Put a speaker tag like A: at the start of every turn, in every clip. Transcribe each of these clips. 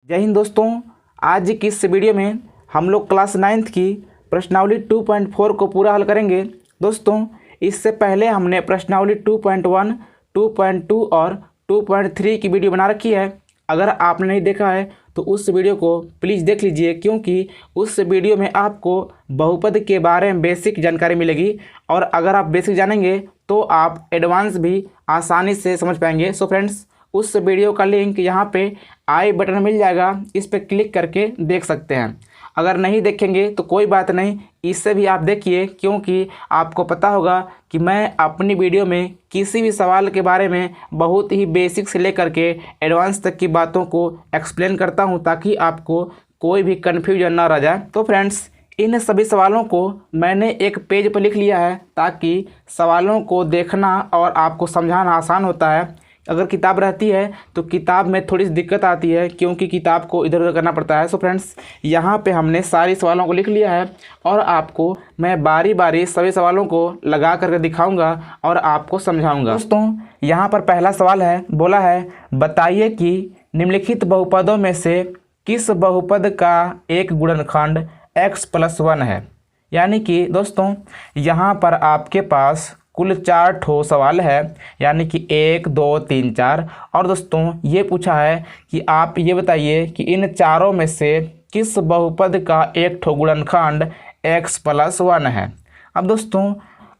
A: जय हिंद दोस्तों। आज की इस वीडियो में हम लोग क्लास 9th की प्रश्नावली 2.4 को पूरा हल करेंगे। दोस्तों इससे पहले हमने प्रश्नावली 2.1, 2.2 और 2.3 की वीडियो बना रखी है। अगर आपने नहीं देखा है तो उस वीडियो को प्लीज़ देख लीजिए, क्योंकि उस वीडियो में आपको बहुपद के बारे में बेसिक जानकारी मिलेगी और अगर आप बेसिक जानेंगे तो आप एडवांस भी आसानी से समझ पाएंगे। सो फ्रेंड्स, उस वीडियो का लिंक यहाँ पे आई बटन मिल जाएगा, इस पर क्लिक करके देख सकते हैं। अगर नहीं देखेंगे तो कोई बात नहीं, इससे भी आप देखिए, क्योंकि आपको पता होगा कि मैं अपनी वीडियो में किसी भी सवाल के बारे में बहुत ही बेसिक से लेकर के एडवांस तक की बातों को एक्सप्लेन करता हूँ, ताकि आपको कोई भी कन्फ्यूजन ना रह जाए। तो फ्रेंड्स, इन सभी सवालों को मैंने एक पेज पर लिख लिया है, ताकि सवालों को देखना और आपको समझाना आसान होता है। अगर किताब रहती है तो किताब में थोड़ी सी दिक्कत आती है, क्योंकि किताब को इधर उधर करना पड़ता है। सो फ्रेंड्स, यहाँ पे हमने सारी सवालों को लिख लिया है और आपको मैं बारी बारी सभी सवालों को लगा करके दिखाऊंगा और आपको समझाऊंगा। दोस्तों यहाँ पर पहला सवाल है, बोला है बताइए कि निम्नलिखित बहुपदों में से किस बहुपद का एक गुणनखंड x+1 है। यानी कि दोस्तों यहाँ पर आपके पास कुल 4 ठो सवाल है, यानी कि 1, 2, 3, 4। और दोस्तों ये पूछा है कि आप ये बताइए कि इन चारों में से किस बहुपद का एक ठो गुणनखंड x+1 है। अब दोस्तों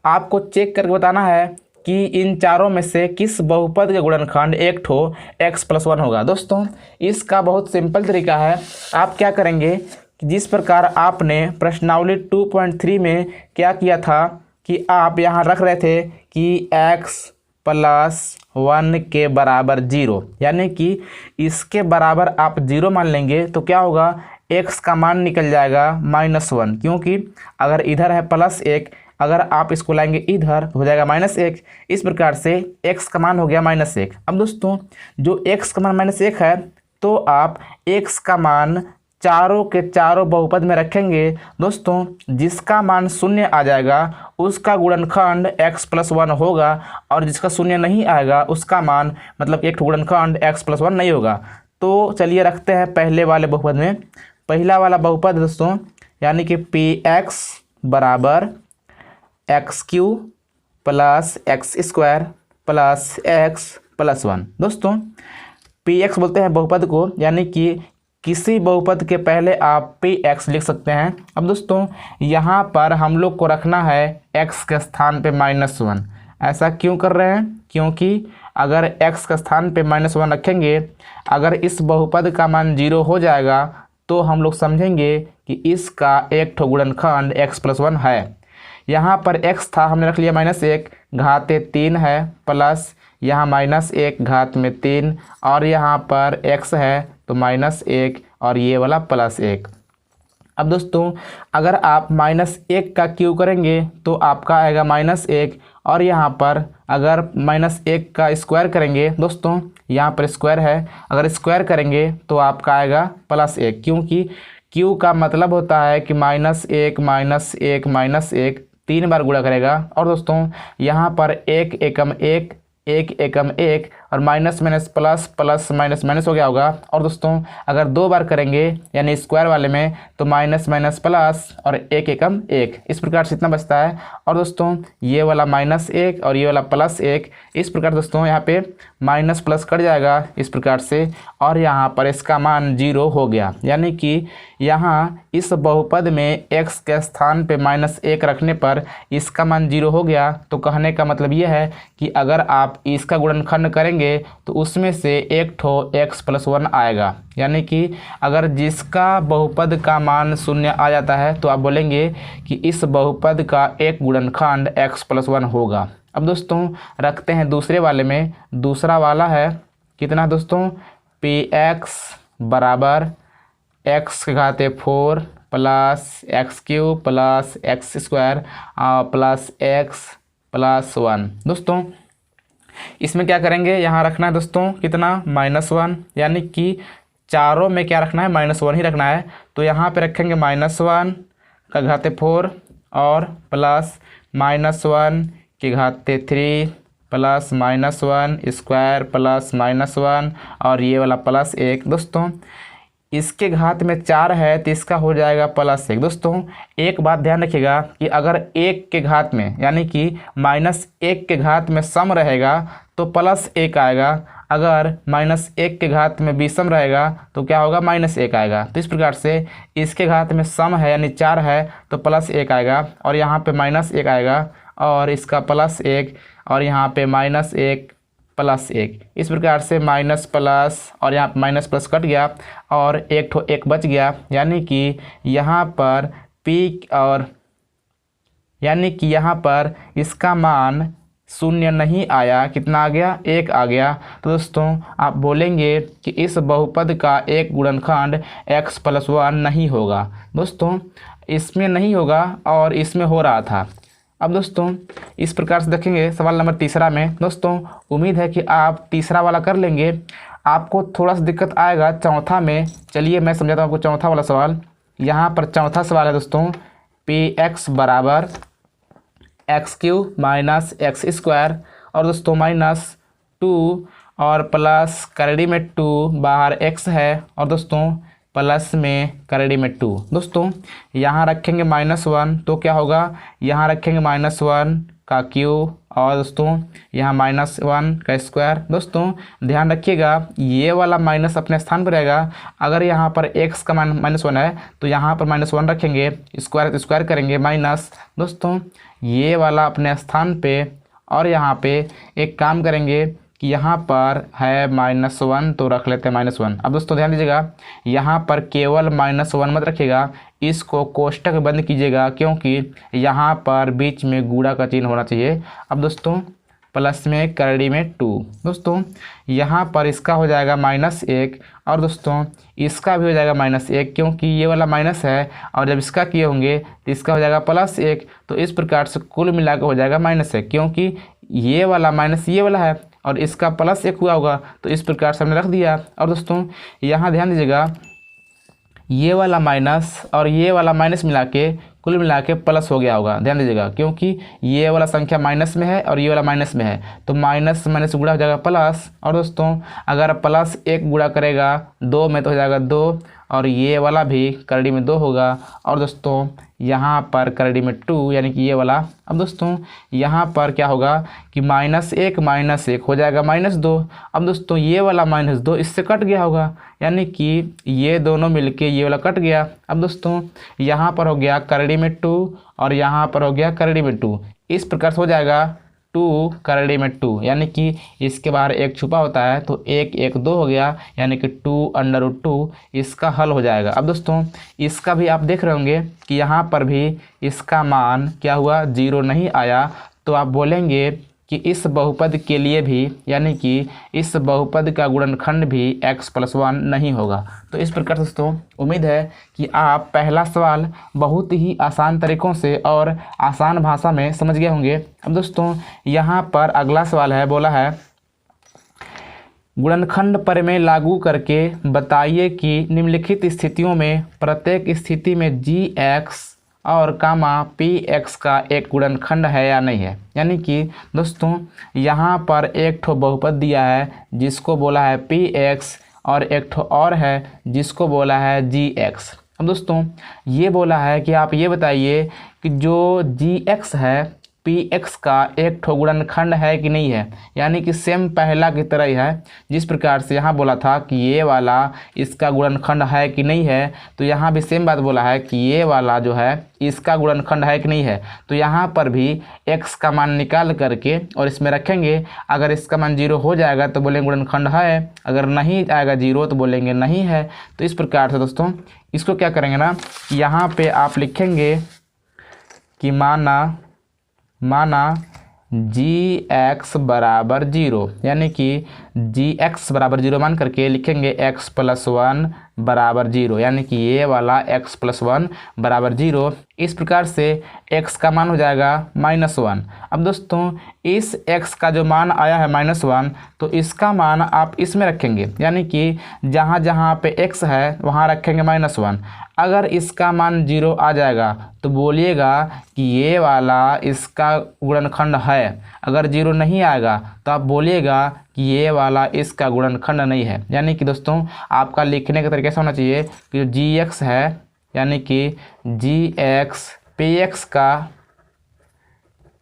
A: आपको चेक करके बताना है कि इन चारों में से किस बहुपद का गुणनखंड एक ठो x+1 होगा। दोस्तों इसका बहुत सिंपल तरीका है। आप क्या करेंगे, जिस प्रकार आपने प्रश्नावली 2.3 में क्या किया था कि आप यहाँ रख रहे थे कि x+1 के बराबर 0, यानी कि इसके बराबर आप 0 मान लेंगे तो क्या होगा, x का मान निकल जाएगा -1, क्योंकि अगर इधर है +1, अगर आप इसको लाएंगे इधर हो जाएगा -1। इस प्रकार से x का मान हो गया -1। अब दोस्तों जो x का मान -1 है, तो आप x का मान चारों के चारों बहुपद में रखेंगे। दोस्तों जिसका मान 0 आ जाएगा उसका गुणनखंड x+1 होगा, और जिसका 0 नहीं आएगा उसका मान मतलब एक गुणनखंड x+1 नहीं होगा। तो चलिए रखते हैं पहले वाले बहुपद में। पहला वाला बहुपद दोस्तों यानी कि px बराबर x³ + x² + x+1। दोस्तों px बोलते हैं बहुपद को, यानी कि किसी बहुपद के पहले आप px लिख सकते हैं। अब दोस्तों यहाँ पर हम लोग को रखना है x के स्थान पे -1। ऐसा क्यों कर रहे हैं, क्योंकि अगर x के स्थान पे -1 रखेंगे, अगर इस बहुपद का मान 0 हो जाएगा तो हम लोग समझेंगे कि इसका एक ठो गुणनखंड x+1 है। यहाँ पर x था, हमने रख लिया -1, घाते 3 है, प्लस यहाँ -1 घात में 3, और यहाँ पर x है तो -1 और ये वाला +1। अब दोस्तों अगर आप -1 का क्यूब करेंगे तो आपका आएगा -1, और यहाँ पर अगर -1 का स्क्वायर करेंगे, दोस्तों यहाँ पर स्क्वायर है, अगर स्क्वायर करेंगे तो आपका आएगा +1, क्योंकि क्यू का मतलब होता है कि -1 -1 -1 3 बार गुणा करेगा। और दोस्तों यहाँ पर 1 एकम 1 1 एकम 1 और minus minus plus plus minus minus हो गया होगा। और दोस्तों अगर 2 बार करेंगे यानी स्क्वायर वाले में तो माइनस माइनस प्लस और 1 एकम 1, इस प्रकार से इतना बचता है। और दोस्तों ये वाला -1 और ये वाला +1, इस प्रकार दोस्तों यहाँ पे माइनस प्लस कट जाएगा इस प्रकार से, और यहाँ पर इसका मान 0 हो गया। यानी कि यहाँ इस बहुपद में x के स्थान पे -1 रखने पर इसका मान 0 हो गया। तो कहने का मतलब ये है कि अगर आप इसका गुणनखंड करेंगे तो उसमें से एक ठो x+1 आएगा। यानी कि अगर जिसका बहुपद का मान 0 आ जाता है तो आप बोलेंगे कि इस बहुपद का एक गुणनखंड x+1 होगा। अब दोस्तों रखते हैं दूसरे वाले में। दूसरा वाला है कितना दोस्तों, px बराबर x⁴ + x³ + x² + x+1। दोस्तों इसमें क्या करेंगे, यहाँ रखना है दोस्तों कितना, -1, यानी कि चारों में क्या रखना है, -1 ही रखना है। तो यहाँ पे रखेंगे -1 का घाते 4 और प्लस -1 की घाते 3 प्लस -1 स्क्वायर प्लस -1 और ये वाला +1। दोस्तों इसके घात में 4 है तो इसका हो जाएगा +1। दोस्तों एक बात ध्यान रखिएगा कि अगर 1 के घात में यानी कि -1 के घात में सम रहेगा तो +1 आएगा, अगर -1 के घात में विषम रहेगा तो क्या होगा, -1 आएगा। तो इस प्रकार से इसके घात में सम है यानी 4 है तो +1 आएगा, और यहाँ पे -1 आएगा, और इसका +1, और यहाँ पे -1 +1। इस प्रकार से माइनस प्लस और यहाँ माइनस प्लस कट गया और एक बच गया, यानी कि यहाँ पर पी और यानी कि यहाँ पर इसका मान 0 नहीं आया, कितना आ गया, 1 आ गया। तो दोस्तों आप बोलेंगे कि इस बहुपद का एक गुणनखंड x+1 नहीं होगा। दोस्तों इसमें नहीं होगा और इसमें हो रहा था। अब दोस्तों इस प्रकार से देखेंगे सवाल नंबर तीसरा में। दोस्तों उम्मीद है कि आप तीसरा वाला कर लेंगे। आपको थोड़ा सा दिक्कत आएगा चौथा में। चलिए मैं समझाता हूँ आपको चौथा वाला सवाल। यहाँ पर चौथा सवाल है दोस्तों, px बराबर x³ - x² और दोस्तों -2 और प्लस करड़ी में 2 बाहर x है और दोस्तों प्लस में करड़ी में 2। दोस्तों यहाँ रखेंगे -1 तो क्या होगा, यहाँ रखेंगे -1 का क्यूब और दोस्तों यहाँ -1 का स्क्वायर। दोस्तों ध्यान रखिएगा ये वाला माइनस अपने स्थान पर रहेगा। अगर यहाँ पर x का मान -1 है तो यहाँ पर -1 रखेंगे, स्क्वायर स्क्वायर करेंगे माइनस। दोस्तों ये वाला अपने स्थान पे, और यहाँ पे एक काम करेंगे कि यहाँ पर है -1 तो रख लेते हैं -1। अब दोस्तों ध्यान दीजिएगा यहाँ पर केवल -1 मत रखिएगा, इसको कोष्टक बंद कीजिएगा क्योंकि यहाँ पर बीच में गुणा का चिन्ह होना चाहिए। अब दोस्तों प्लस में करड़ी में 2। दोस्तों यहाँ पर इसका हो जाएगा -1 और दोस्तों इसका भी हो जाएगा -1 क्योंकि ये वाला माइनस है, और जब इसका किए होंगे तो इसका हो जाएगा +1। तो इस प्रकार से कुल मिलाकर हो जाएगा -1 क्योंकि ये वाला माइनस ये वाला है और इसका +1 हुआ होगा, तो इस प्रकार से हमने रख दिया। और दोस्तों यहाँ ध्यान दीजिएगा ये वाला माइनस और ये वाला माइनस मिला के कुल मिला के प्लस हो गया होगा। ध्यान दीजिएगा क्योंकि ये वाला संख्या माइनस में है और ये वाला माइनस में है, तो माइनस माइनस गुणा हो जाएगा प्लस। और दोस्तों अगर +1 गुणा करेगा 2 में तो हो जाएगा 2, और ये वाला भी करड़ी में 2 होगा, और दोस्तों यहाँ पर करड़ी में 2 यानी कि ये वाला। अब दोस्तों यहाँ पर क्या होगा कि -1 हो जाएगा -2। अब दोस्तों ये वाला -2 इससे कट गया होगा, यानी कि ये दोनों मिलके ये वाला कट गया। अब दोस्तों यहाँ पर हो गया करड़ी में 2 और यहाँ पर हो गया करड़ी में 2। इस प्रकार से हो जाएगा 2 करड़ी में 2, यानी कि इसके बाहर 1 छुपा होता है तो 1 1 2 हो गया, यानी कि 2√2 इसका हल हो जाएगा। अब दोस्तों इसका भी आप देख रहे होंगे कि यहाँ पर भी इसका मान क्या हुआ, 0 नहीं आया। तो आप बोलेंगे कि इस बहुपद के लिए भी, यानी कि इस बहुपद का गुणनखंड भी x+1 नहीं होगा। तो इस प्रकार दोस्तों उम्मीद है कि आप पहला सवाल बहुत ही आसान तरीक़ों से और आसान भाषा में समझ गए होंगे। अब दोस्तों यहाँ पर अगला सवाल है, बोला है गुणनखंड प्रमेय लागू करके बताइए कि निम्नलिखित स्थितियों में प्रत्येक स्थिति में g(x) और px का एक गुणनखंड है या नहीं है। यानी कि दोस्तों यहाँ पर एक ठो बहुपद दिया है जिसको बोला है px और एक ठो और है जिसको बोला है gx। अब दोस्तों ये बोला है कि आप ये बताइए कि जो gx है px का एक ठो गुणनखंड है कि नहीं है, यानी कि सेम पहला की तरह ही है। जिस प्रकार से यहाँ बोला था कि ये वाला इसका गुणनखंड है कि नहीं है, तो यहाँ भी सेम बात बोला है कि ये वाला जो है इसका गुणनखंड है कि नहीं है। तो यहाँ पर भी x का मान निकाल करके और इसमें रखेंगे। अगर इसका मान 0 हो जाएगा तो बोलेंगे गुणनखंड है, अगर नहीं आएगा 0 तो बोलेंगे नहीं है। तो इस प्रकार से दोस्तों इसको क्या करेंगे ना, यहाँ पे आप लिखेंगे कि माना gx बराबर 0, यानी कि gx बराबर 0 मान करके लिखेंगे x+1 बराबर 0, यानी कि ये वाला x+1 बराबर 0। इस प्रकार से x का मान हो जाएगा -1। अब दोस्तों इस x का जो मान आया है -1, तो इसका मान आप इसमें रखेंगे, यानी कि जहाँ जहाँ पे x है वहाँ रखेंगे -1। अगर इसका मान 0 आ जाएगा तो बोलिएगा कि ये वाला इसका गुणनखंड है। अगर 0 नहीं आएगा तो आप बोलिएगा कि ये वाला इसका गुणनखंड नहीं है। यानी कि दोस्तों आपका लिखने का तरीका ऐसा होना चाहिए कि जो gx है, यानी कि gx px का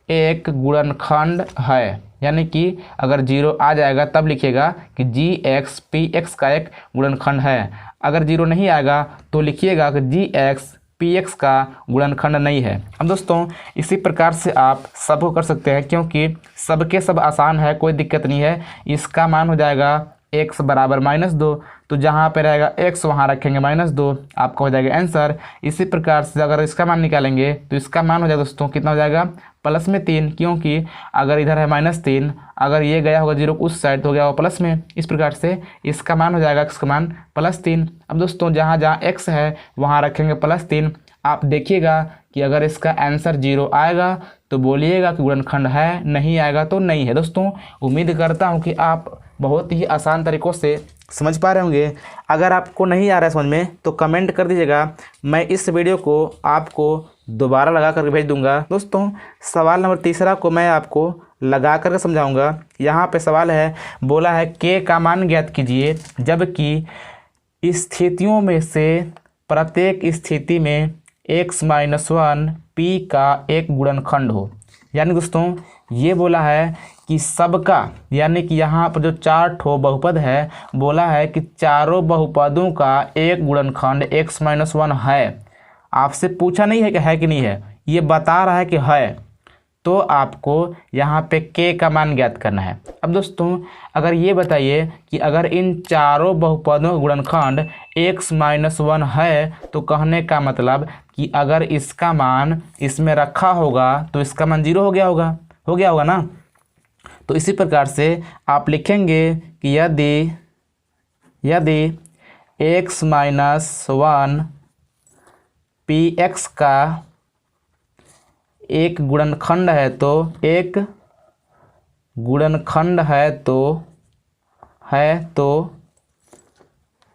A: एक गुणनखंड है। यानी कि अगर 0 आ जाएगा तब लिखिएगा कि gx px का एक गुणनखंड है। अगर 0 नहीं आएगा तो लिखिएगा कि gx px का गुणनखंड नहीं है। अब दोस्तों इसी प्रकार से आप सबको कर सकते हैं, क्योंकि सबके सब आसान है, कोई दिक्कत नहीं है। इसका मान हो जाएगा x बराबर -2, तो जहाँ पे रहेगा x वहाँ रखेंगे -2, आपका हो जाएगा आंसर। इसी प्रकार से अगर इसका मान निकालेंगे तो इसका मान हो जाएगा दोस्तों कितना हो जाएगा +3, क्योंकि अगर इधर है -3, अगर ये गया होगा 0 उस साइड तो हो गया होगा प्लस में। इस प्रकार से इसका मान हो जाएगा x का मान +3। अब दोस्तों जहाँ जहाँ x है वहाँ रखेंगे +3। आप देखिएगा कि अगर इसका आंसर 0 आएगा तो बोलिएगा कि गुणनखंड है, नहीं आएगा तो नहीं है। दोस्तों उम्मीद करता हूँ कि आप बहुत ही आसान तरीक़ों से समझ पा रहे होंगे। अगर आपको नहीं आ रहा है समझ में तो कमेंट कर दीजिएगा, मैं इस वीडियो को आपको दोबारा लगा करके भेज दूंगा। दोस्तों सवाल नंबर 3 को मैं आपको लगा करके समझाऊंगा। यहाँ पे सवाल है, बोला है k का मान ज्ञात कीजिए जबकि स्थितियों में से प्रत्येक स्थिति में x-1 p का एक गुणनखंड हो। यानी दोस्तों ये बोला है कि सबका, यानी कि यहाँ पर जो 4 ठो बहुपद है, बोला है कि चारों बहुपदों का एक गुणनखंड x-1 है। आपसे पूछा नहीं है कि है कि नहीं है, ये बता रहा है कि है, तो आपको यहाँ पे k का मान ज्ञात करना है। अब दोस्तों अगर ये बताइए कि अगर इन चारों बहुपदों का गुणनखंड x-1 है, तो कहने का मतलब कि अगर इसका मान इसमें रखा होगा तो इसका मान 0 हो गया होगा ना। तो इसी प्रकार से आप लिखेंगे कि यदि x-1 px का एक गुणनखंड है तो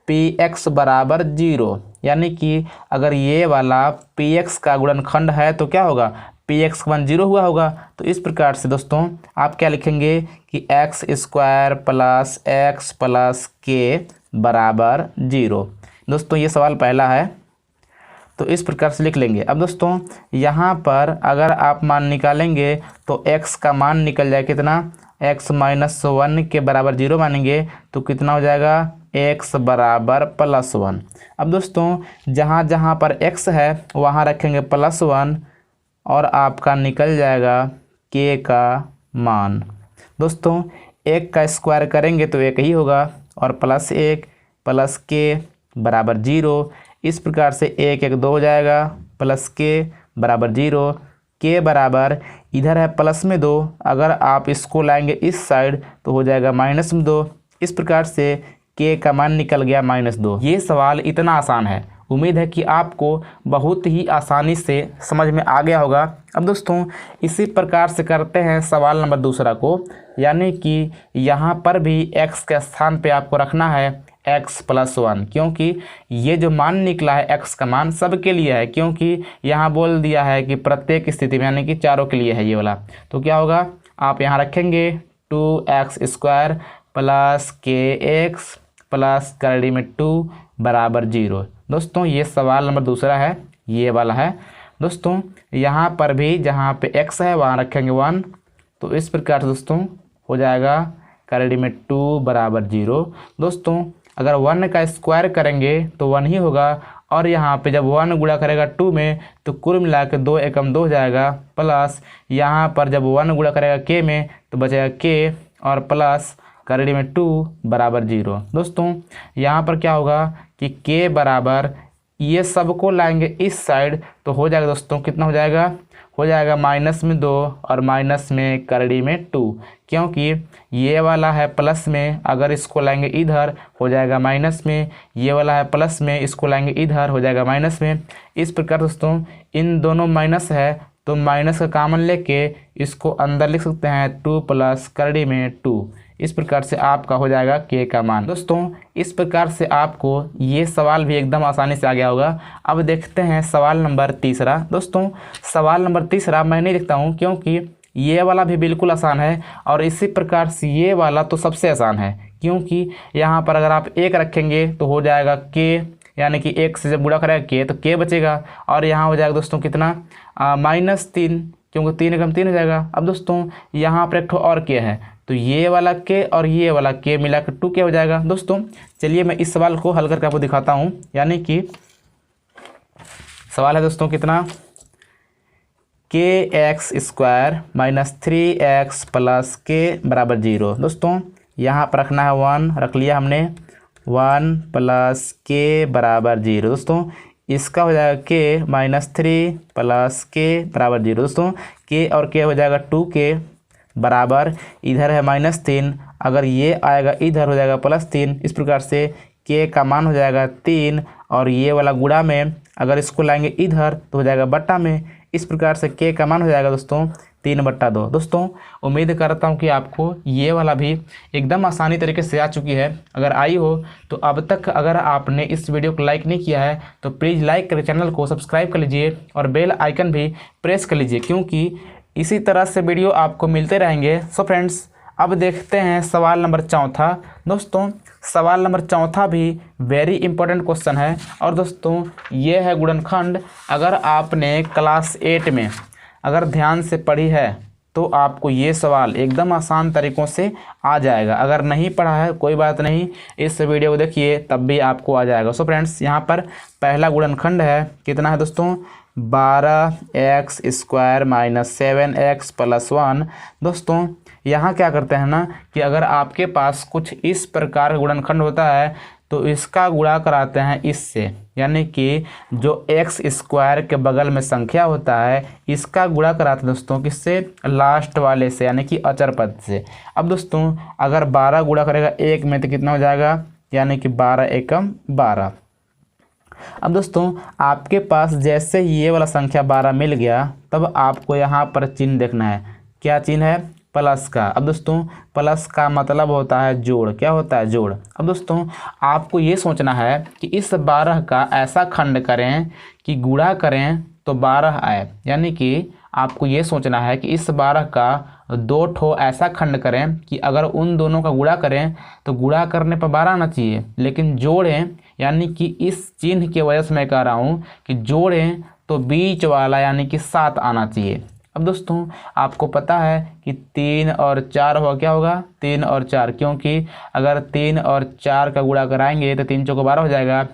A: px बराबर 0। यानी कि अगर ये वाला px का गुणनखंड है तो क्या होगा, px का मान 0 हुआ होगा। तो इस प्रकार से दोस्तों आप क्या लिखेंगे कि x² + x + k बराबर 0। दोस्तों ये सवाल पहला है, तो इस प्रकार से लिख लेंगे। अब दोस्तों यहाँ पर अगर आप मान निकालेंगे तो x का मान निकल जाए कितना, x-1 के बराबर 0 मानेंगे तो कितना हो जाएगा, x बराबर +1। अब दोस्तों जहाँ जहाँ पर x है वहाँ रखेंगे +1 और आपका निकल जाएगा k का मान। दोस्तों 1 का स्क्वायर करेंगे तो 1 ही होगा, और +1 + k बराबर 0। इस प्रकार से 1 1 2 हो जाएगा, प्लस k बराबर 0। k बराबर इधर है +2, अगर आप इसको लाएंगे इस साइड तो हो जाएगा -2। इस प्रकार से k का मान निकल गया -2। ये सवाल इतना आसान है, उम्मीद है कि आपको बहुत ही आसानी से समझ में आ गया होगा। अब दोस्तों इसी प्रकार से करते हैं सवाल नंबर 2 को, यानी कि यहाँ पर भी x के स्थान पे आपको रखना है x+1, क्योंकि ये जो मान निकला है x का मान सबके लिए है, क्योंकि यहाँ बोल दिया है कि प्रत्येक स्थिति में, यानी कि चारों के लिए है ये वाला। तो क्या होगा, आप यहाँ रखेंगे 2x² + kx + करड़ी में 2 बराबर 0। दोस्तों ये सवाल नंबर 2 है, ये वाला है। दोस्तों यहाँ पर भी जहाँ पे x है वहाँ रखेंगे 1। तो इस प्रकार से दोस्तों हो जाएगा करड़ी में 2 बराबर 0। दोस्तों अगर 1 का स्क्वायर करेंगे तो 1 ही होगा, और यहाँ पे जब 1 गुणा करेगा 2 में तो कुल मिला के 2 एकम 2 हो जाएगा, प्लस यहाँ पर जब 1 गुणा करेगा k में तो बचेगा k, और प्लस करड़ी में 2 बराबर 0। दोस्तों यहाँ पर क्या होगा कि k बराबर ये सबको लाएंगे इस साइड तो हो जाएगा दोस्तों कितना हो जाएगा हो जाएगा माइनस में 2 और माइनस में करड़ी में 2, क्योंकि ये वाला है प्लस में, अगर इसको लाएंगे इधर हो जाएगा माइनस में, ये वाला है प्लस में, इसको लाएंगे इधर हो जाएगा माइनस में। इस प्रकार दोस्तों इन दोनों माइनस है तो माइनस का कॉमन लेके इसको अंदर लिख सकते हैं 2 प्लस करड़ी में 2। इस प्रकार से आपका हो जाएगा के का मान। दोस्तों इस प्रकार से आपको ये सवाल भी एकदम आसानी से आ गया होगा। अब देखते हैं सवाल नंबर तीसरा। दोस्तों सवाल नंबर तीसरा मैं नहीं लिखता हूँ क्योंकि ये वाला भी बिल्कुल आसान है और इसी प्रकार से ये वाला तो सबसे आसान है, क्योंकि यहाँ पर अगर आप 1 रखेंगे तो हो जाएगा के, यानी कि 1 से जब गुणा करेगा के तो के बचेगा, और यहाँ हो जाएगा दोस्तों कितना -3, क्योंकि 3 एकम 3 हो जाएगा। अब दोस्तों यहाँ पर एक ठो और के है तो ये वाला के और ये वाला के मिला कर 2 के हो जाएगा। दोस्तों चलिए मैं इस सवाल को हल करके आपको दिखाता हूँ। यानी कि सवाल है दोस्तों कितना, kx² - 3x + k = 0। दोस्तों यहाँ पर रखना है 1, रख लिया हमने, 1 + k = 0। दोस्तों इसका हो जाएगा k - 3 + k = 0। दोस्तों k और k हो जाएगा 2k बराबर, इधर है -3, अगर ये आएगा इधर हो जाएगा +3। इस प्रकार से k का मान हो जाएगा 3 और ये वाला गुणा में अगर इसको लाएंगे इधर तो हो जाएगा बट्टा में। इस प्रकार से k का मान हो जाएगा दोस्तों 3/2। दोस्तों उम्मीद करता हूँ कि आपको ये वाला भी एकदम आसानी तरीके से आ चुकी है। अगर आई हो तो अब तक अगर आपने इस वीडियो को लाइक नहीं किया है तो प्लीज़ लाइक करें, चैनल को सब्सक्राइब कर लीजिए और बेल आइकन भी प्रेस कर लीजिए, क्योंकि इसी तरह से वीडियो आपको मिलते रहेंगे। सो फ्रेंड्स अब देखते हैं सवाल नंबर चौथा। दोस्तों सवाल नंबर चौथा भी वेरी इंपॉर्टेंट क्वेश्चन है और दोस्तों ये है गुणनखंड। अगर आपने क्लास 8 में अगर ध्यान से पढ़ी है तो आपको ये सवाल एकदम आसान तरीक़ों से आ जाएगा। अगर नहीं पढ़ा है कोई बात नहीं, इस वीडियो को देखिए तब भी आपको आ जाएगा। सो फ्रेंड्स यहाँ पर पहला गुणनखंड है, कितना है दोस्तों, 12x² - 7x + 1। दोस्तों यहाँ क्या करते हैं ना कि अगर आपके पास कुछ इस प्रकार का गुणनखंड होता है तो इसका गुणा कराते हैं इससे, यानी कि जो x² के बगल में संख्या होता है इसका गुणा कराते हैं दोस्तों किससे, लास्ट वाले से, यानी कि अचर पद से। अब दोस्तों अगर 12 गुणा करेगा 1 में तो कितना हो जाएगा, यानी कि 12 एकम 12। अब दोस्तों आपके पास जैसे ये वाला संख्या 12 मिल गया तब आपको यहाँ पर चिन्ह देखना है, क्या चिन्ह है, प्लस का। अब दोस्तों प्लस का मतलब होता है जोड़, क्या होता है, जोड़। अब दोस्तों आपको ये सोचना है कि इस 12 का ऐसा खंड करें कि गुणा करें तो 12 आए, यानी कि आपको ये सोचना है कि इस 12 का 2 ठो ऐसा खंड करें कि अगर उन दोनों का गुणा करें तो गुणा करने पर 12 आना चाहिए, लेकिन जोड़ें, यानी कि इस चिन्ह की वजह से मैं कह रहा हूँ कि जोड़ें तो बीच वाला यानी कि 7 आना चाहिए। अब दोस्तों आपको पता है कि 3 और 4 होगा, क्या होगा, 3 और 4, क्योंकि अगर 3 और 4 का गुणा कराएंगे तो 3 चौको 12 हो जाएगा,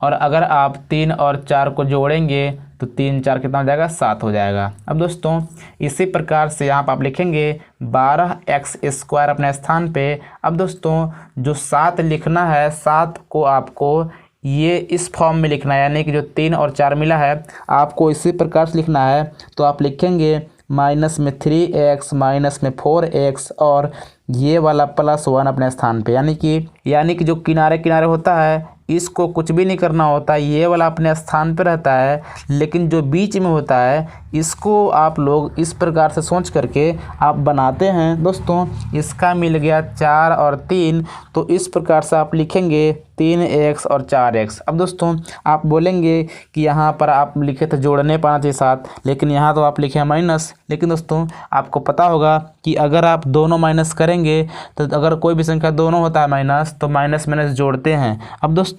A: और अगर आप 3 और 4 को जोड़ेंगे तो 3 4 कितना हो जाएगा, 7 हो जाएगा। अब दोस्तों इसी प्रकार से यहाँ पर आप लिखेंगे 12x² अपने स्थान पे। अब दोस्तों जो 7 लिखना है, 7 को आपको ये इस फॉर्म में लिखना है, यानी कि जो 3 और 4 मिला है आपको इसी प्रकार से लिखना है। तो आप लिखेंगे -3x -4x और ये वाला +1 अपने स्थान पे, यानी कि जो किनारे किनारे होता है इसको कुछ भी नहीं करना होता, ये वाला अपने स्थान पे रहता है, लेकिन जो बीच में होता है इसको आप लोग इस प्रकार से सोच करके आप बनाते हैं। दोस्तों इसका मिल गया 4 और 3, तो इस प्रकार से आप लिखेंगे 3x और 4x। अब दोस्तों आप बोलेंगे कि यहाँ पर आप लिखे थे जोड़ने पाना चाहिए 7, लेकिन यहाँ तो आप लिखे हैं माइनस। लेकिन दोस्तों आपको पता होगा कि अगर आप दोनों माइनस करेंगे तो अगर कोई भी संख्या दोनों होता है माइनस तो माइनस माइनस जोड़ते हैं। अब दोस्तों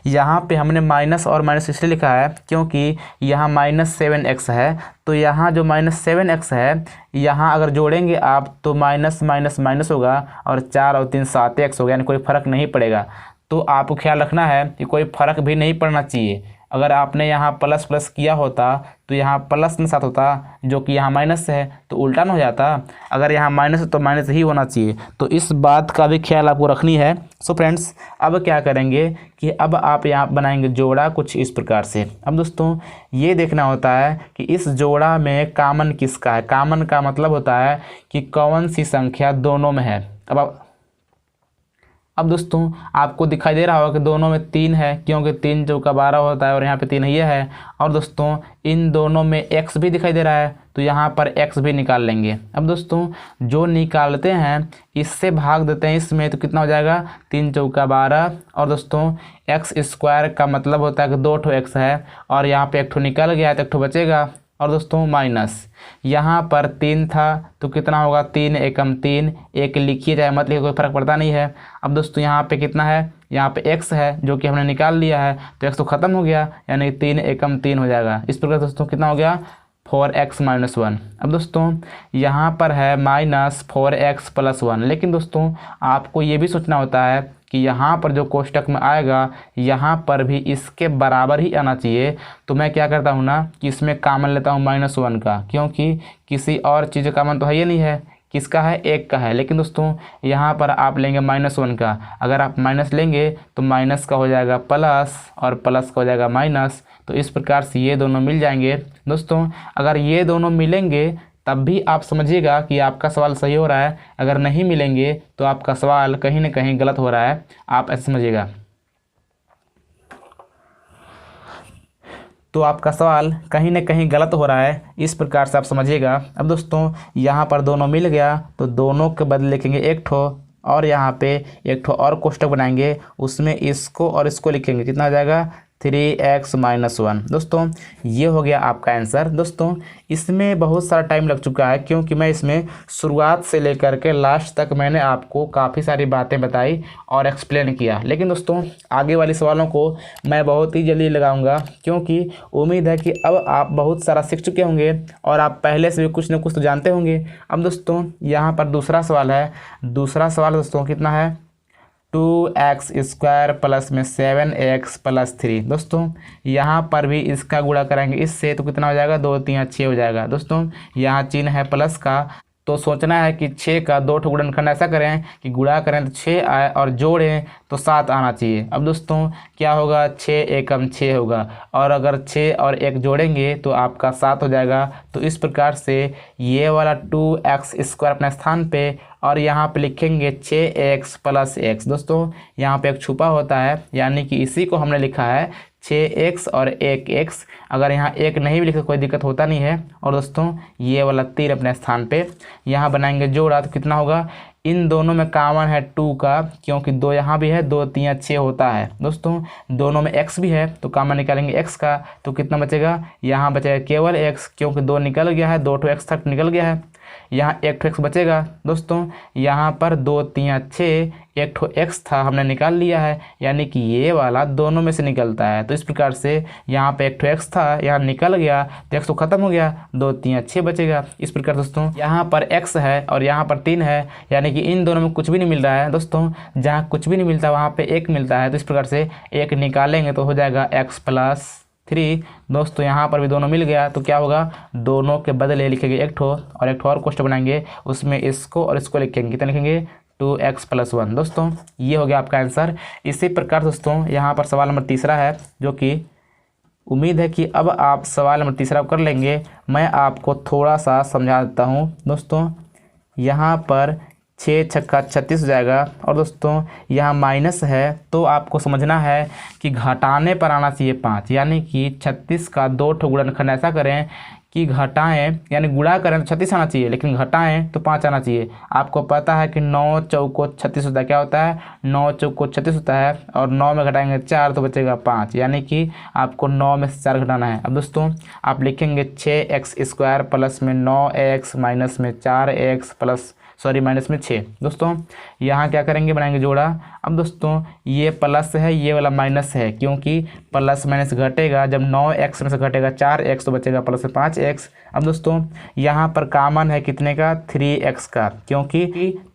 A: यहाँ पे हमने माइनस और माइनस इसलिए लिखा है क्योंकि यहाँ -7x है, तो यहाँ जो -7x है यहाँ अगर जोड़ेंगे आप तो माइनस माइनस माइनस होगा और 4 और 3 7x हो गया, यानी कोई फ़र्क नहीं पड़ेगा। तो आपको ख्याल रखना है कि कोई फ़र्क भी नहीं पड़ना चाहिए। अगर आपने यहाँ प्लस प्लस किया होता तो यहाँ प्लस के साथ होता, जो कि यहाँ माइनस है, तो उल्टा ना हो जाता। अगर यहाँ माइनस है तो माइनस ही होना चाहिए, तो इस बात का भी ख्याल आपको रखनी है। सो फ्रेंड्स, अब क्या करेंगे कि अब आप यहाँ बनाएंगे जोड़ा कुछ इस प्रकार से। अब दोस्तों ये देखना होता है कि इस जोड़ा में कॉमन किसका है। कॉमन का मतलब होता है कि कौन सी संख्या दोनों में है। अब दोस्तों आपको दिखाई दे रहा होगा कि दोनों में 3 है, क्योंकि 3 चौका 12 होता है और यहाँ पे 3 ये है। और दोस्तों इन दोनों में x भी दिखाई दे रहा है, तो यहाँ पर x भी निकाल लेंगे। अब दोस्तों जो निकालते हैं इससे भाग देते हैं इसमें, तो कितना हो जाएगा 3 चौका 12। और दोस्तों एक्स स्क्वायर का मतलब होता है कि 2 ठो x है, और यहाँ पे 1 ठो निकल गया है तो 1 ठो बचेगा। और दोस्तों माइनस यहाँ पर 3 था तो कितना होगा 3 एकम 3, एक लिखिए चाहे मत लिखिए कोई फर्क पड़ता नहीं है। अब दोस्तों यहाँ पे कितना है, यहाँ पे x है जो कि हमने निकाल लिया है, तो x तो ख़त्म हो गया, यानी 3 एकम 3 हो जाएगा। इस प्रकार दोस्तों कितना हो गया 4x - 1। अब दोस्तों यहाँ पर है -4x + 1, लेकिन दोस्तों आपको ये भी सोचना होता है कि यहाँ पर जो कोष्टक में आएगा यहाँ पर भी इसके बराबर ही आना चाहिए। तो मैं क्या करता हूँ ना कि इसमें कॉमन लेता हूँ -1 का, क्योंकि किसी और चीज़ का कॉमन तो है ही नहीं है, किसका है 1 का है। लेकिन दोस्तों यहाँ पर आप लेंगे -1 का, अगर आप माइनस लेंगे तो माइनस का हो जाएगा प्लस और प्लस का हो जाएगा माइनस। तो इस प्रकार से ये दोनों मिल जाएंगे। दोस्तों अगर ये दोनों मिलेंगे तब भी आप समझिएगा कि आपका सवाल सही हो रहा है, अगर नहीं मिलेंगे तो आपका सवाल कहीं ना कहीं गलत हो रहा है, आप ऐसे समझिएगा। तो आपका सवाल कहीं ना कहीं गलत हो रहा है, इस प्रकार से आप समझिएगा। अब दोस्तों यहाँ पर दोनों मिल गया तो दोनों के बदले लिखेंगे 1 ठो, और यहाँ पे 1 ठो और कोष्टक बनाएंगे, उसमें इसको और इसको लिखेंगे, कितना हो जाएगा 3x - 1। दोस्तों ये हो गया आपका आंसर। दोस्तों इसमें बहुत सारा टाइम लग चुका है, क्योंकि मैं इसमें शुरुआत से लेकर के लास्ट तक मैंने आपको काफ़ी सारी बातें बताई और एक्सप्लेन किया। लेकिन दोस्तों आगे वाले सवालों को मैं बहुत ही जल्दी लगाऊंगा, क्योंकि उम्मीद है कि अब आप बहुत सारा सीख चुके होंगे और आप पहले से भी कुछ न कुछ तो जानते होंगे। अब दोस्तों यहाँ पर दूसरा सवाल है। दूसरा सवाल दोस्तों कितना है 2x² + 7x + 3। दोस्तों यहाँ पर भी इसका गुणा करेंगे इससे, तो कितना हो जाएगा 2 3 6 हो जाएगा। दोस्तों यहाँ चिन्ह है प्लस का, तो सोचना है कि 6 का 2 ठो गुणनखंड ऐसा करें कि गुणा करें तो 6 आए और जोड़ें तो 7 आना चाहिए। अब दोस्तों क्या होगा 6 एकम 6 होगा, और अगर 6 और 1 जोड़ेंगे तो आपका 7 हो जाएगा। तो इस प्रकार से ये वाला 2x² अपने स्थान पे, और यहाँ पे लिखेंगे 6x + x। दोस्तों यहाँ पे एक छुपा होता है, यानी कि इसी को हमने लिखा है 6x और 1x। अगर यहाँ 1 नहीं भी लिखे कोई दिक्कत होता नहीं है। और दोस्तों ये वाला 3 अपने स्थान पे यहाँ बनाएंगे जोड़ा, तो कितना होगा, इन दोनों में कॉमन है 2 का, क्योंकि 2 यहाँ भी है, 2 3 6 होता है। दोस्तों दोनों में x भी है, तो कॉमन निकालेंगे x का, तो कितना बचेगा, यहाँ बचेगा केवल x, क्योंकि 2 निकल गया है, 2 ठो x तक निकल गया है, यहाँ 1 ठो x बचेगा। दोस्तों यहाँ पर 2 3 6 1 ठो x था हमने निकाल लिया है, यानी कि ये वाला दोनों में से निकलता है। तो इस प्रकार से यहाँ पे 1 ठो x था, यहाँ निकल गया तो x तो खत्म हो गया, 2 3 6 बचेगा। इस प्रकार दोस्तों यहाँ पर x है और यहाँ पर 3 है, यानी कि इन दोनों में कुछ भी नहीं मिल रहा है। दोस्तों जहाँ कुछ भी नहीं मिलता वहाँ पे 1 मिलता है, तो इस प्रकार से 1 निकालेंगे तो हो जाएगा x + 3। दोस्तों यहाँ पर भी दोनों मिल गया, तो क्या होगा, दोनों के बदले लिखेंगे 1 ठो और 1 ठो और कोष्टक बनाएंगे, उसमें इसको और इसको लिखेंगे, कितना लिखेंगे 2x + 1। दोस्तों ये हो गया आपका आंसर। इसी प्रकार दोस्तों यहाँ पर सवाल नंबर तीसरा है, जो कि उम्मीद है कि अब आप सवाल नंबर तीसरा कर लेंगे। मैं आपको थोड़ा सा समझा देता हूँ। दोस्तों यहाँ पर 6 छक्का 36 हो जाएगा, और दोस्तों यहाँ माइनस है, तो आपको समझना है कि घटाने पर आना चाहिए 5, यानी कि 36 का 2 ठो गुणनखंड ऐसा करें कि घटाएं, यानी गुणा करें तो 36 आना चाहिए, लेकिन घटाएं तो 5 आना चाहिए। आपको पता है कि 9 चौको 36 होता है, क्या होता है 9 चौको 36 होता है, और 9 में घटाएंगे 4 तो बचेगा 5, यानी कि आपको 9 में से 4 घटाना है। अब दोस्तों आप लिखेंगे 6x² प्लस में 9x माइनस में 4x प्लस माइनस में 6। दोस्तों यहाँ क्या करेंगे, बनाएंगे जोड़ा। अब दोस्तों ये प्लस है, ये वाला माइनस है, क्योंकि प्लस माइनस घटेगा, जब 9x में से घटेगा 4x तो बचेगा प्लस में 5x। अब दोस्तों यहाँ पर कॉमन है कितने का 3x का, क्योंकि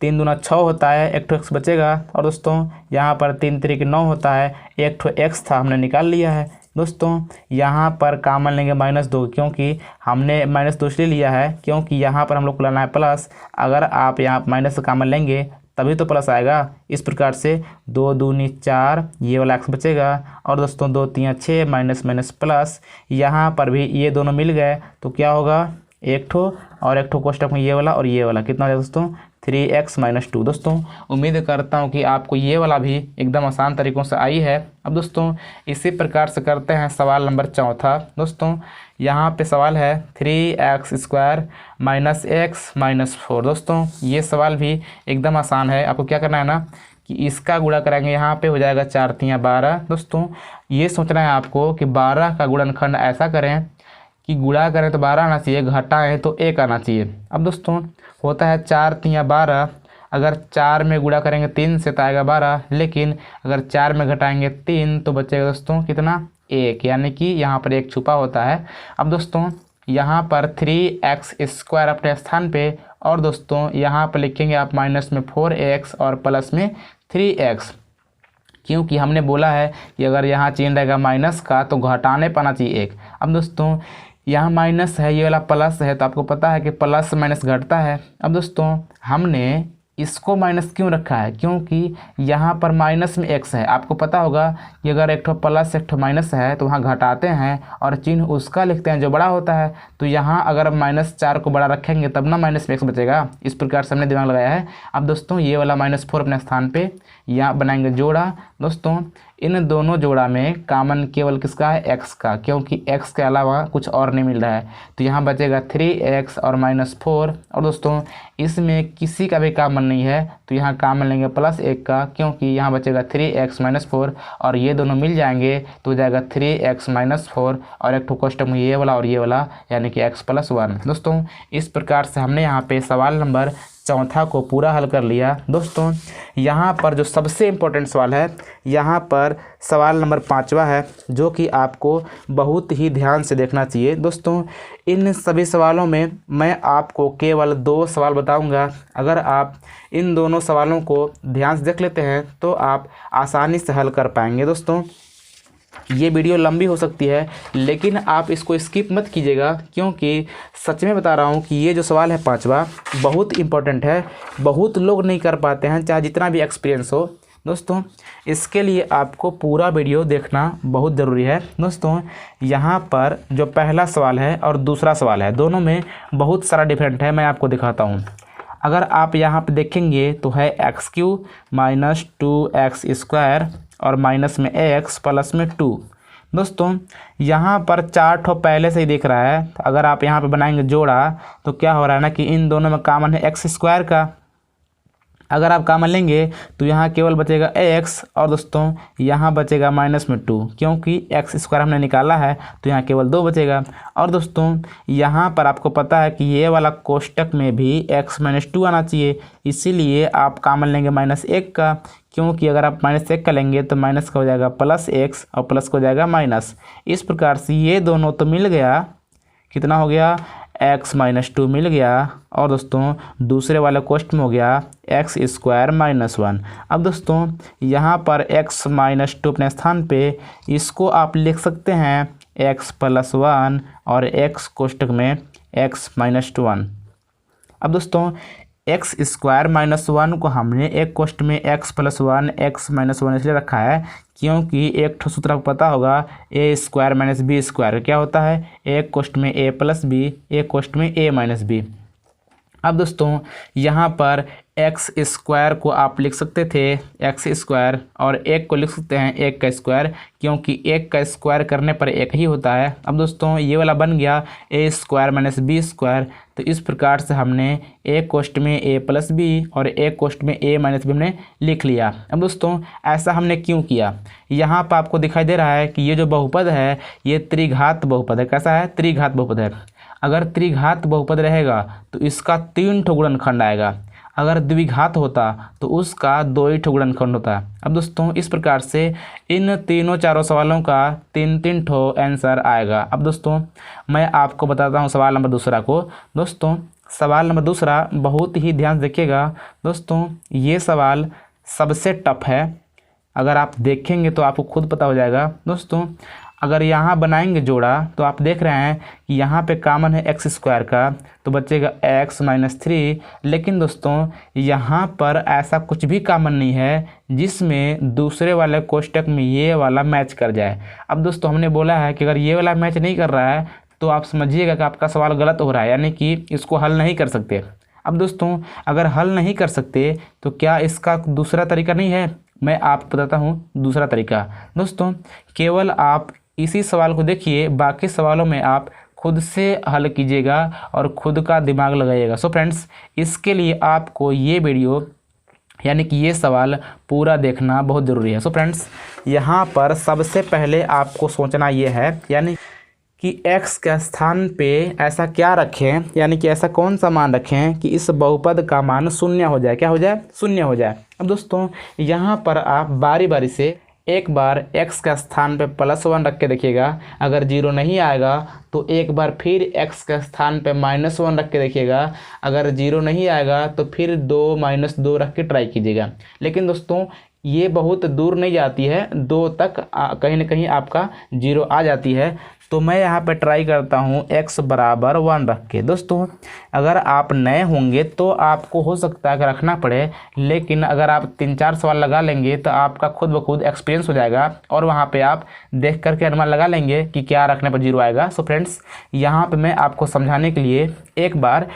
A: 3 दूना 6 होता है, 1 ठो x बचेगा। और दोस्तों यहाँ पर 3 3 9 होता है, 1 ठो x था हमने निकाल लिया है। दोस्तों यहाँ पर कॉमन लेंगे -2, क्योंकि हमने -2 इसलिए लिया है क्योंकि यहाँ पर हम लोग को लाना है प्लस। अगर आप यहाँ माइनस से कॉमन लेंगे तभी तो प्लस आएगा। इस प्रकार से 2 दूनी 4, ये वाला x बचेगा, और दोस्तों 2 3 6, माइनस माइनस प्लस। यहाँ पर भी ये दोनों मिल गए तो क्या होगा, एक ठो और एक ठो कोष्टक में ये वाला और ये वाला, कितना हो जाएगा दोस्तों 3x - 2। दोस्तों उम्मीद करता हूँ कि आपको ये वाला भी एकदम आसान तरीक़ों से आई है। अब दोस्तों इसी प्रकार से करते हैं सवाल नंबर 4। दोस्तों यहाँ पे सवाल है 3x² - x - 4। दोस्तों ये सवाल भी एकदम आसान है। आपको क्या करना है ना कि इसका गुणा करेंगे, यहाँ पे हो जाएगा 4 × 3 = 12। दोस्तों ये सोचना है आपको कि 12 का गुणनखंड ऐसा करें कि गुणा करें तो 12 आना चाहिए, घटाएं तो 1 आना चाहिए। अब दोस्तों होता है 4 × 3 = 12, अगर 4 में गुणा करेंगे 3 से तो आएगा 12, लेकिन अगर 4 में घटाएंगे 3 तो बचेगा दोस्तों कितना, 1, यानी कि यहाँ पर 1 छुपा होता है। अब दोस्तों यहाँ पर 3x² अपने स्थान पे, और दोस्तों यहाँ पर लिखेंगे आप माइनस में 4x और प्लस में 3x, क्योंकि हमने बोला है कि अगर यहाँ चिन्ह रहेगा माइनस का तो घटाने पाना चाहिए 1। अब दोस्तों यहाँ माइनस है, ये वाला प्लस है, तो आपको पता है कि प्लस माइनस घटता है। अब दोस्तों हमने इसको माइनस क्यों रखा है, क्योंकि यहाँ पर माइनस में x है। आपको पता होगा कि अगर एक ठो प्लस एक ठो माइनस है तो वहाँ घटाते हैं और चिन्ह उसका लिखते हैं जो बड़ा होता है। तो यहाँ अगर -4 को बड़ा रखेंगे तब ना माइनस में x बचेगा। इस प्रकार से हमने दिमाग लगाया है। अब दोस्तों ये वाला -4 अपने स्थान पे यहाँ बनाएंगे जोड़ा। दोस्तों इन दोनों जोड़ा में कॉमन केवल किसका है, x का, क्योंकि x के अलावा कुछ और नहीं मिल रहा है। तो यहाँ बचेगा 3x और -4, और दोस्तों इसमें किसी का भी कॉमन नहीं है तो यहाँ कॉमन लेंगे +1 का, क्योंकि यहाँ बचेगा 3x - 4 और ये दोनों मिल जाएंगे तो हो जाएगा 3x - 4, और एक ठो कोष्टक में ये वाला और ये वाला, यानी कि x + 1। दोस्तों इस प्रकार से हमने यहाँ पे सवाल नंबर 4 को पूरा हल कर लिया। दोस्तों यहाँ पर जो सबसे इम्पोर्टेंट सवाल है, यहाँ पर सवाल नंबर 5वां है, जो कि आपको बहुत ही ध्यान से देखना चाहिए। दोस्तों इन सभी सवालों में मैं आपको केवल 2 सवाल बताऊंगा। अगर आप इन दोनों सवालों को ध्यान से देख लेते हैं तो आप आसानी से हल कर पाएंगे। दोस्तों ये वीडियो लंबी हो सकती है, लेकिन आप इसको स्किप मत कीजिएगा, क्योंकि सच में बता रहा हूँ कि ये जो सवाल है 5वां बहुत इम्पोर्टेंट है। बहुत लोग नहीं कर पाते हैं, चाहे जितना भी एक्सपीरियंस हो। दोस्तों इसके लिए आपको पूरा वीडियो देखना बहुत ज़रूरी है। दोस्तों यहाँ पर जो पहला सवाल है और दूसरा सवाल है, दोनों में बहुत सारा डिफरेंट है। मैं आपको दिखाता हूँ। अगर आप यहाँ पे देखेंगे तो है x³ - 2x² और माइनस में x प्लस में 2। दोस्तों यहाँ पर 4 ठो पहले से ही दिख रहा है। अगर आप यहाँ पे बनाएंगे जोड़ा तो क्या हो रहा है ना कि इन दोनों में कॉमन है x² का। अगर आप कॉमन लेंगे तो यहाँ केवल बचेगा x, और दोस्तों यहाँ बचेगा -2, क्योंकि x² हमने निकाला है तो यहाँ केवल 2 बचेगा। और दोस्तों यहाँ पर आपको पता है कि ये वाला कोष्टक में भी x - 2 आना चाहिए, इसीलिए आप कॉमन लेंगे -1 का, क्योंकि अगर आप -1 का लेंगे तो माइनस का हो जाएगा +x और प्लस का हो जाएगा माइनस। इस प्रकार से ये दोनों तो मिल गया, कितना हो गया, x - 2 मिल गया, और दोस्तों दूसरे वाले क्वेश्चन में हो गया x² - 1। अब दोस्तों यहाँ पर x - 2 अपने स्थान पे, इसको आप लिख सकते हैं x + 1 और x कोष्टक में x - 1। अब दोस्तों x² - 1 को हमने एक कोष्टक में x + 1 x - 1 इसलिए रखा है क्योंकि एक ठो सूत्र आपको पता होगा a² - b² क्या होता है, एक कोष्टक में a + b, एक कोष्टक में a - b। अब दोस्तों यहाँ पर x² को आप लिख सकते थे x², और 1 को लिख सकते हैं 1 का स्क्वायर, क्योंकि 1 का स्क्वायर करने पर 1 ही होता है। अब दोस्तों ये वाला बन गया a² - b²। तो इस प्रकार से हमने एक कोष्टक में a + b और एक कोष्टक में a - b हमने लिख लिया। अब दोस्तों ऐसा हमने क्यों किया, यहाँ पर आपको दिखाई दे रहा है कि ये जो बहुपद है ये त्रिघात बहुपद है। कैसा है, त्रिघात बहुपद है। अगर त्रिघात बहुपद रहेगा तो इसका 3 ठो गुणनखंड आएगा, अगर द्विघात होता तो उसका 2 ही ठो गुणनखंड होता। अब दोस्तों इस प्रकार से इन तीनों चारों सवालों का 3 ठो आंसर आएगा। अब दोस्तों मैं आपको बताता हूँ सवाल नंबर दूसरा को। दोस्तों सवाल नंबर दूसरा बहुत ही ध्यान से देखिएगा। दोस्तों ये सवाल सबसे टफ है, अगर आप देखेंगे तो आपको खुद पता हो जाएगा। दोस्तों अगर यहाँ बनाएंगे जोड़ा तो आप देख रहे हैं कि यहाँ पे कॉमन है एक्स स्क्वायर का, तो बचेगा एक्स माइनस 3। लेकिन दोस्तों यहाँ पर ऐसा कुछ भी कॉमन नहीं है जिसमें दूसरे वाले कोष्टक में ये वाला मैच कर जाए। अब दोस्तों हमने बोला है कि अगर ये वाला मैच नहीं कर रहा है तो आप समझिएगा कि आपका सवाल गलत हो रहा है, यानी कि इसको हल नहीं कर सकते। अब दोस्तों अगर हल नहीं कर सकते तो क्या इसका दूसरा तरीका नहीं है? मैं आपको बताता हूँ दूसरा तरीका। दोस्तों केवल आप इसी सवाल को देखिए, बाकी सवालों में आप खुद से हल कीजिएगा और खुद का दिमाग लगाइएगा। सो फ्रेंड्स, इसके लिए आपको ये वीडियो यानी कि ये सवाल पूरा देखना बहुत ज़रूरी है। सो फ्रेंड्स, यहाँ पर सबसे पहले आपको सोचना ये है यानी कि x के स्थान पे ऐसा क्या रखें, यानी कि ऐसा कौन सा मान रखें कि इस बहुपद का मान शून्य हो जाए। क्या हो जाए? शून्य हो जाए। अब दोस्तों यहाँ पर आप बारी बारी से एक बार x के स्थान पे +1 रख के देखिएगा, अगर 0 नहीं आएगा तो एक बार फिर x के स्थान पे -1 रख के देखिएगा, अगर 0 नहीं आएगा तो फिर 2 -2 रख के ट्राई कीजिएगा। लेकिन दोस्तों ये बहुत दूर नहीं जाती है, 2 तक कहीं ना कहीं आपका 0 आ जाती है। तो मैं यहाँ पे ट्राई करता हूँ x बराबर 1 रख के। दोस्तों अगर आप नए होंगे तो आपको हो सकता है कि रखना पड़े, लेकिन अगर आप 3-4 सवाल लगा लेंगे तो आपका खुद ब खुद एक्सपीरियंस हो जाएगा और वहाँ पे आप देख करके अनुमान लगा लेंगे कि क्या रखने पर 0 आएगा। सो फ्रेंड्स, यहाँ पे मैं आपको समझाने के लिए एक बार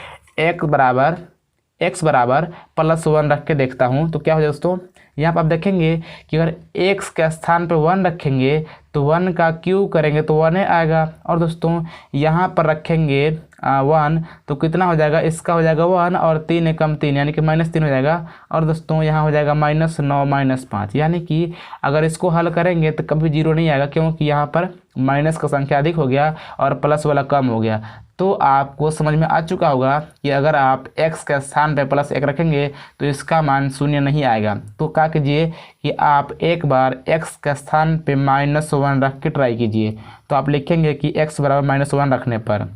A: x बराबर +1 रख के देखता हूँ तो क्या हो जाएगा। दोस्तों यहाँ पर आप देखेंगे कि अगर x के स्थान पर 1 रखेंगे तो 1 का क्यूब करेंगे तो 1 आएगा, और दोस्तों यहाँ पर रखेंगे 1 तो कितना हो जाएगा? इसका हो जाएगा 1 और 3 एकम 3 यानी कि -3 हो जाएगा, और दोस्तों यहाँ हो जाएगा -9 -5, यानी कि अगर इसको हल करेंगे तो कभी 0 नहीं आएगा, क्योंकि यहाँ पर माइनस का संख्या अधिक हो गया और प्लस वाला कम हो गया। तो आपको समझ में आ चुका होगा कि अगर आप x के स्थान पर +1 रखेंगे तो इसका मान शून्य नहीं आएगा। तो क्या कीजिए कि आप एक बार x के स्थान पे -1 रख के ट्राई कीजिए। तो आप लिखेंगे कि x बराबर -1 रखने पर,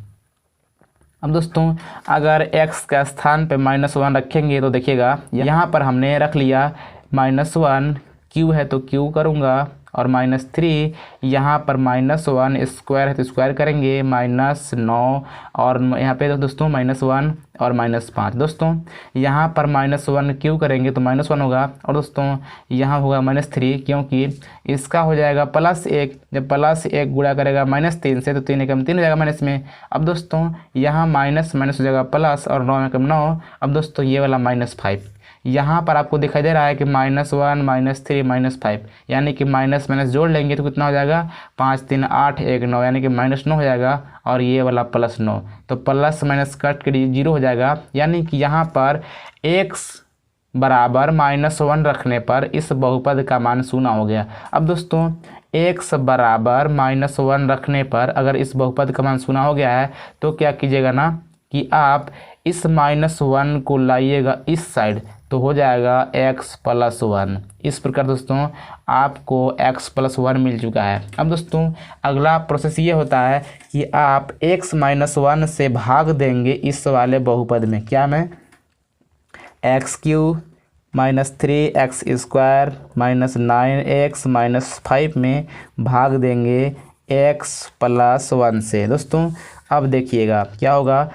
A: अब दोस्तों अगर x के स्थान पे -1 रखेंगे तो देखिएगा यहाँ पर हमने रख लिया -1, क्यू है तो क्यू करूँगा, और -3 यहाँ पर -1 स्क्वायर है तो स्क्वायर करेंगे, -9 और यहाँ पे तो दोस्तों -1 और -5। दोस्तों यहाँ पर -1 क्यों करेंगे तो -1 होगा, और दोस्तों यहाँ होगा -3 क्योंकि इसका हो जाएगा +1, जब +1 गुणा करेगा -3 से तो 3 एकम 3 हो जाएगा माइनस में। अब दोस्तों यहाँ माइनस हो जाएगा प्लस और 9 एकम 9। अब दोस्तों ये वाला -5 यहाँ पर आपको दिखाई दे रहा है कि -1 -3 -5, यानी कि माइनस माइनस जोड़ लेंगे तो कितना हो जाएगा? 5 3 8 1 9, यानी कि -9 हो जाएगा, और ये वाला +9 तो प्लस माइनस कट के 0 हो जाएगा, यानी कि यहाँ पर x बराबर -1 रखने पर इस बहुपद का मान शून्य हो गया। अब दोस्तों x बराबर -1 रखने पर अगर इस बहुपद का मान शून्य हो गया है तो क्या कीजिएगा ना कि आप इस -1 को लाइएगा इस साइड, तो हो जाएगा x + 1। इस प्रकार दोस्तों आपको x + 1 मिल चुका है। अब दोस्तों अगला प्रोसेस ये होता है कि आप x - 1 से भाग देंगे इस वाले बहुपद में। क्या में? x³ -3x² -9x -5 में भाग देंगे x + 1 से। दोस्तों अब देखिएगा क्या होगा।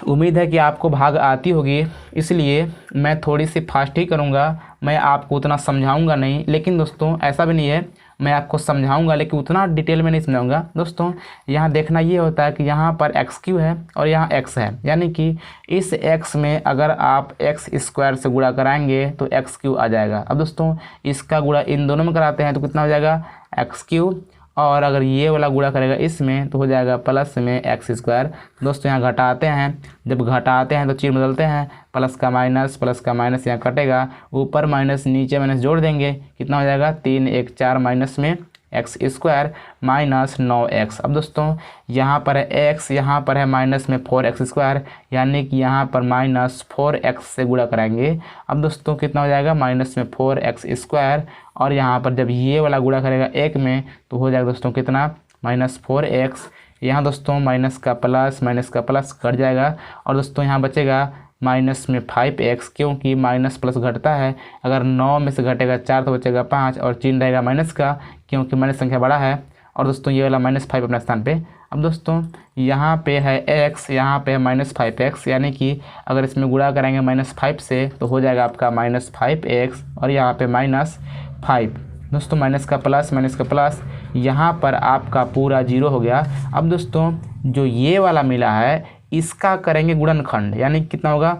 A: उम्मीद है कि आपको भाग आती होगी, इसलिए मैं थोड़ी सी फास्ट ही करूँगा, मैं आपको उतना समझाऊंगा नहीं। लेकिन दोस्तों ऐसा भी नहीं है, मैं आपको समझाऊंगा लेकिन उतना डिटेल में नहीं समझाऊंगा। दोस्तों यहाँ देखना ये होता है कि यहाँ पर x³ है और यहाँ x है, यानी कि इस x में अगर आप x² से गुणा कराएंगे तो x³ आ जाएगा। अब दोस्तों इसका गुणा इन दोनों में कराते हैं तो कितना हो जाएगा? x³, और अगर ये वाला गुणा करेगा इसमें तो हो जाएगा प्लस में x²। दोस्तों यहाँ घटाते हैं, जब घटाते हैं तो चिन्ह बदलते हैं, प्लस का माइनस यहाँ कटेगा, ऊपर माइनस नीचे माइनस जोड़ देंगे, कितना हो जाएगा? 3 1 4 माइनस में x² -9x। अब दोस्तों यहाँ पर है x, यहाँ पर है माइनस में 4x², यानी कि यहाँ पर -4x से गुणा कराएंगे। अब दोस्तों कितना हो जाएगा? माइनस में 4x², और यहाँ पर जब ये वाला गुणा करेगा 1 में तो हो जाएगा दोस्तों कितना? -4x। यहाँ दोस्तों माइनस का प्लस कट जाएगा, और दोस्तों यहाँ बचेगा -5x, क्योंकि माइनस प्लस घटता है। अगर 9 में से घटेगा 4 तो बचेगा 5, और चिन्ह रहेगा माइनस का, क्योंकि माइनस संख्या बड़ा है। और दोस्तों ये वाला -5 अपने स्थान पे। अब दोस्तों यहाँ पे है x, यहाँ पे है -5x, यानी कि अगर इसमें गुणा करेंगे -5 से तो हो जाएगा आपका -5x और यहाँ पे -5। दोस्तों माइनस का प्लस, यहाँ पर आपका पूरा 0 हो गया। अब दोस्तों जो ये वाला मिला है इसका करेंगे गुणनखंड, यानी कितना होगा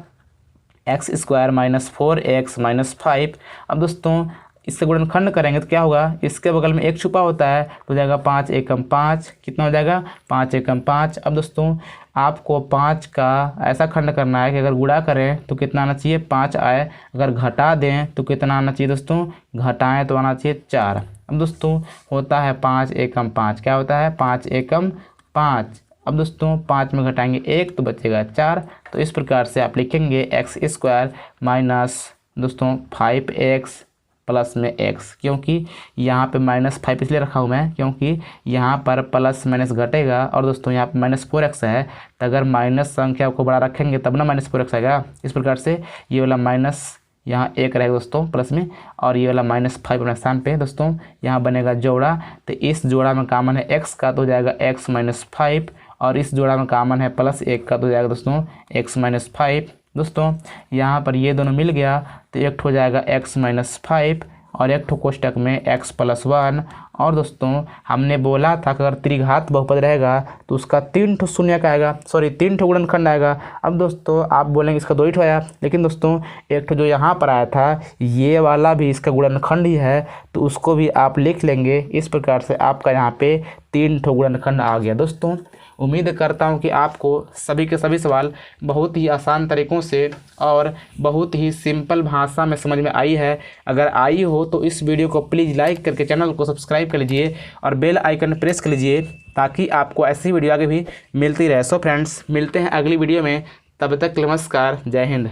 A: x² - 4x - 5। अब दोस्तों इससे गुणनखंड करेंगे तो क्या होगा, इसके बगल में 1 छुपा होता है तो हो जाएगा 5 एकम 5, कितना हो जाएगा 5 एकम 5। अब दोस्तों आपको 5 का ऐसा खंड करना है कि अगर गुणा करें तो कितना आना चाहिए 5 आए, अगर घटा दें तो कितना आना चाहिए दोस्तों, घटाएं तो आना चाहिए 4। अब दोस्तों होता है 5 एकम 5, क्या होता है 5 एकम 5। अब दोस्तों 5 में घटाएंगे 1 तो बचेगा 4। तो इस प्रकार से आप लिखेंगे x² माइनस दोस्तों 5x प्लस में x, क्योंकि यहाँ पे -5 इसलिए रखा हूँ मैं क्योंकि यहाँ पर प्लस माइनस घटेगा और दोस्तों यहाँ पे -4x है, तो अगर माइनस संख्या को बड़ा रखेंगे तब ना -4x आएगा। इस प्रकार से ये वाला माइनस यहाँ 1 रहेगा दोस्तों प्लस में, और ये वाला -5 अपने स्थान पे दोस्तों यहाँ बनेगा जोड़ा। तो इस जोड़ा में कॉमन है x का तो हो जाएगा x - 5, और इस जोड़ा में कॉमन है +1 का तो हो जाएगा दोस्तों x - 5। दोस्तों यहाँ पर ये दोनों मिल गया तो एक हो जाएगा x - 5 और एक कोष्टक में x + 1। और दोस्तों हमने बोला था कि अगर त्रिघात बहुपद रहेगा तो उसका 3 शून्य का आएगा, 3 गुणनखंड आएगा। अब दोस्तों आप बोलेंगे इसका 2 ही आया, लेकिन दोस्तों एक जो यहाँ पर आया था ये वाला भी इसका गुणनखंड ही है, तो उसको भी आप लिख लेंगे। इस प्रकार से आपका यहाँ पे 3 गुणनखंड आ गया। दोस्तों उम्मीद करता हूँ कि आपको सभी के सभी सवाल बहुत ही आसान तरीक़ों से और बहुत ही सिंपल भाषा में समझ में आई है। अगर आई हो तो इस वीडियो को प्लीज़ लाइक करके चैनल को सब्सक्राइब कर लीजिए और बेल आइकन प्रेस कर लीजिए ताकि आपको ऐसी वीडियो आगे भी मिलती रहे। सो फ्रेंड्स मिलते हैं अगली वीडियो में, तब तक नमस्कार, जय हिंद।